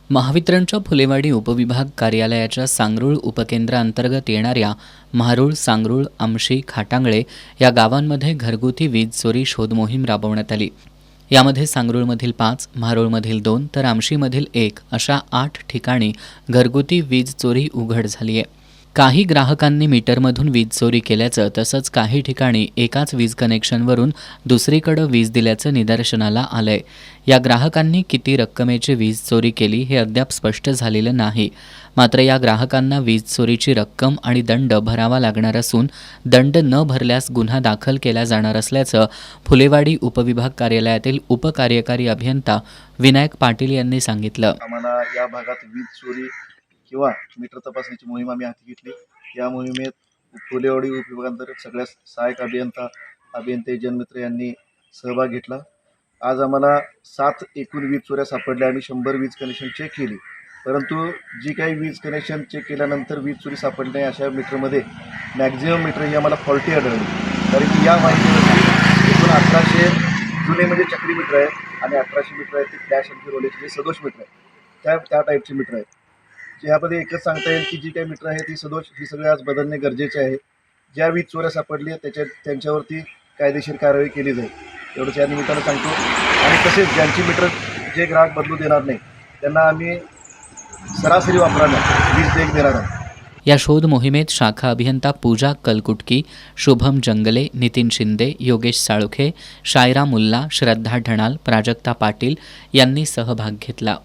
महावितरणच्या फुलेवाडी उपविभाग कार्यालयाच्या सांगरूळ उपकेंद्राअंतर्गत येणाऱ्या म्हारूळ, सांगरूळ, आमशी, खाटांगळे या गावांमध्ये घरगुती वीज चोरी शोध मोहीम राबवण्यात आली। यामध्ये सांगरूळमधील 5, म्हारूळमधील 2 तर आमशीमधील 1 अशा 8 ठिकाणी घरगुती वीज चोरी उघड झाली आहे। काही ग्राहकांनी मीटरमधून वीज चोरी केल्याचं तसंच काही ठिकाणी एकाच वीज कनेक्शनवरून दुसरीकडे वीज दिल्याचं निदर्शनाला आलंय। या ग्राहकांनी किती रक्कमेची वीज चोरी केली हे अद्याप स्पष्ट झालेलं नाही। मात्र या ग्राहकांना वीज चोरीची रक्कम आणि दंड भरावा लागणार असून दंड न भरल्यास गुन्हा दाखल केला जाणार असल्याचं फुलेवाडी उपविभाग कार्यालयातील उपकार्यकारी अभियंता विनायक पाटील यांनी सांगितलं। आम्हाला या भागात वीज चोरी किंवा मीटर तपासणीची मोहीम आम्ही हाती घेतली। या मोहिमेत फुलेवाडी उपविभागांतर्गत सगळ्या सहाय्यक अभियंते जनमित्र यांनी सहभाग घेतला। आज आम्हाला 7 एकूण वीज चोऱ्या सापडल्या। आम्ही 100 वीज कनेक्शन चेक केली, परंतु जी काही वीज कनेक्शन चेक केल्यानंतर वीज चोरी सापडली नाही अशा मीटरमध्ये मॅक्झिमम मीटर ही आम्हाला फॉल्टी आढळली। कारण की या माहितीवरती एकूण 1800 जुने म्हणजे चक्री मीटर आहेत आणि 1800 मीटर आहेत ते फ्लॅश आणि रोलेचे जे सदोष मीटर आहेत त्या टाईपचे मीटर आहेत। यामध्ये एकच सांगता येईल की जी काही मीटर आहे ती सदोष ही सगळे आज बदलणे गरजेचे आहे। ज्या वीज चोऱ्या सापडली त्यांच्यावरती कायदेशीर कारवाई केली जाईल एवढंच या निमित्तानं सांगतो। आणि तसेच ज्यांची मीटर जे ग्राहक बदलू देणार नाही त्यांना आम्ही सरासरी वापरानं वीज देणार आहोत। या शोध मोहिमेत शाखा अभियंता पूजा कलकुटकी, शुभम जंगले, नितीन शिंदे, योगेश साळुखे, शायरा मुल्ला, श्रद्धा ढणाल, प्राजक्ता पाटील यांनी सहभाग घेतला।